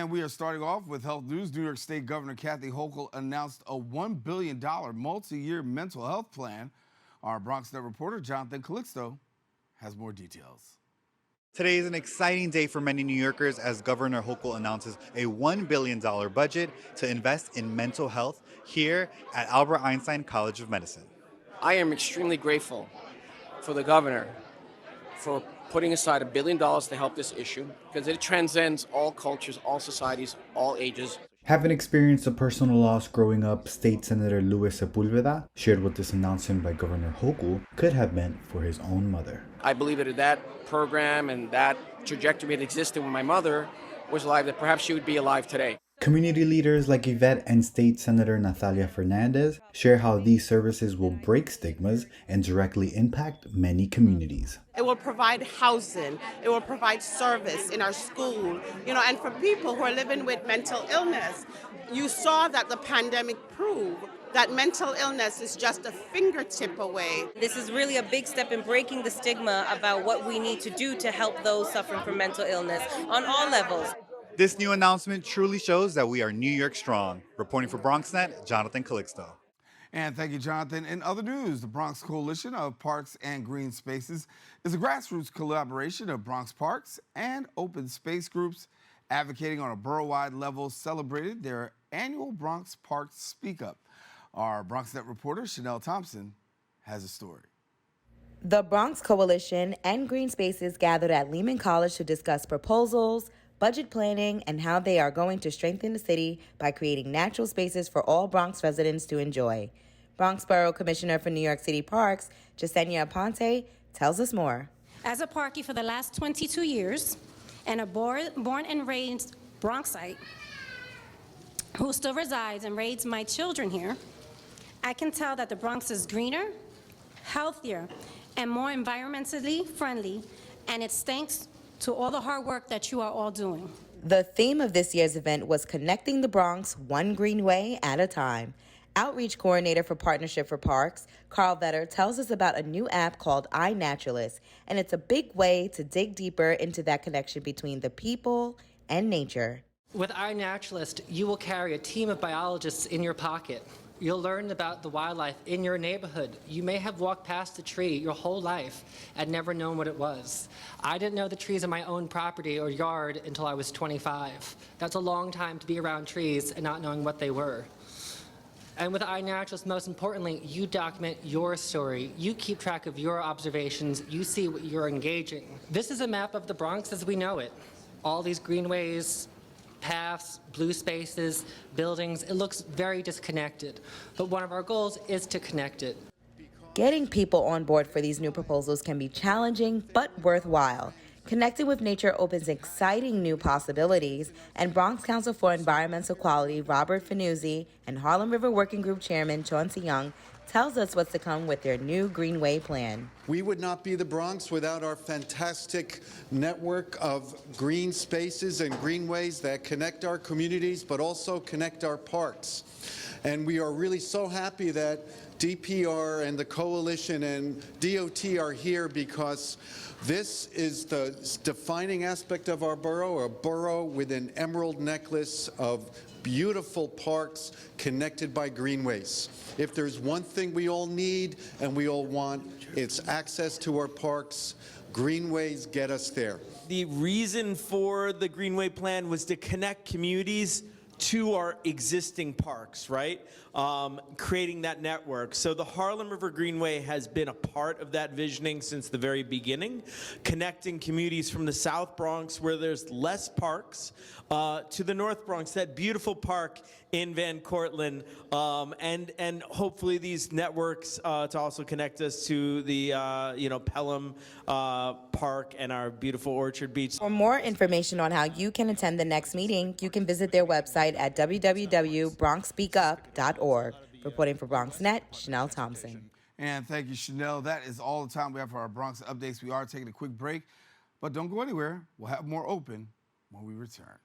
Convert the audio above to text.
And we are starting off with health news. New York State Governor Kathy Hochul announced a $1 billion multi-year mental health plan. Our BronxNet reporter, Jonathan Calixto, has more details. Today is an exciting day for many New Yorkers as Governor Hochul announces a $1 billion budget to invest in mental health here at Albert Einstein College of Medicine. I am extremely grateful for the governor for putting aside $1 billion to help this issue because it transcends all cultures, all societies, all ages. Having experienced a personal loss growing up, State Senator Luis Sepulveda shared what this announcement by Governor Hochul could have meant for his own mother. I believe that program and that trajectory that existed when my mother was alive, that perhaps she would be alive today. Community leaders like Yvette and State Senator Natalia Fernandez share how these services will break stigmas and directly impact many communities. It will provide housing, it will provide service in our school, and for people who are living with mental illness. You saw that the pandemic proved that mental illness is just a fingertip away. This is really a big step in breaking the stigma about what we need to do to help those suffering from mental illness on all levels. This new announcement truly shows that we are New York strong. Reporting for BronxNet, Jonathan Calixto. And thank you, Jonathan. In other news, the Bronx Coalition of Parks and Green Spaces is a grassroots collaboration of Bronx parks and open space groups advocating on a borough-wide level celebrated their annual Bronx Park Speak Up. Our BronxNet reporter, Chanel Thompson, has a story. The Bronx Coalition and Green Spaces gathered at Lehman College to discuss proposals, budget planning, and how they are going to strengthen the city by creating natural spaces for all Bronx residents to enjoy. Bronx Borough Commissioner for New York City Parks, Jasenia Aponte, tells us more. As a Parkie for the last 22 years and a born and raised Bronxite who still resides and raised my children here, I can tell that the Bronx is greener, healthier, and more environmentally friendly, and it's thanks to all the hard work that you are all doing. The theme of this year's event was Connecting the Bronx one greenway at a time. Outreach Coordinator for Partnership for Parks, Carl Vetter, tells us about a new app called iNaturalist, and it's a big way to dig deeper into that connection between the people and nature. With iNaturalist, you will carry a team of biologists in your pocket. You'll learn about the wildlife in your neighborhood. You may have walked past a tree your whole life and never known what it was. I didn't know the trees in my own property or yard until I was 25. That's a long time to be around trees and not knowing what they were. And with iNaturalist, most importantly, you document your story. You keep track of your observations. You see what you're engaging. This is a map of the Bronx as we know it. All these greenways, paths, blue spaces, buildings, it looks very disconnected. But one of our goals is to connect it. Getting people on board for these new proposals can be challenging but worthwhile. Connecting with nature opens exciting new possibilities, and Bronx Council for Environmental Quality Robert Finuzzi and Harlem River Working Group Chairman Chauncey Young tells us what's to come with their new Greenway plan. We would not be the Bronx without our fantastic network of green spaces and greenways that connect our communities but also connect our parks. And we are really so happy that DPR and the coalition and DOT are here because this is the defining aspect of our borough, a borough with an emerald necklace of beautiful parks connected by greenways. If there's one thing we all need and we all want, it's access to our parks. Greenways get us there. The reason for the Greenway plan was to connect communities to our existing parks, right? Creating that network. So the Harlem River Greenway has been a part of that visioning since the very beginning, connecting communities from the South Bronx, where there's less parks, to the North Bronx, that beautiful park in Van Cortlandt, and hopefully these networks to also connect us to the Pelham Park and our beautiful Orchard Beach. For more information on how you can attend the next meeting, you can visit their website at www.bronxspeakup.org. Reporting for BronxNet, Chanel Thompson. And thank you, Chanel. That is all the time we have for our Bronx updates. We are taking a quick break, but don't go anywhere. We'll have more open when we return.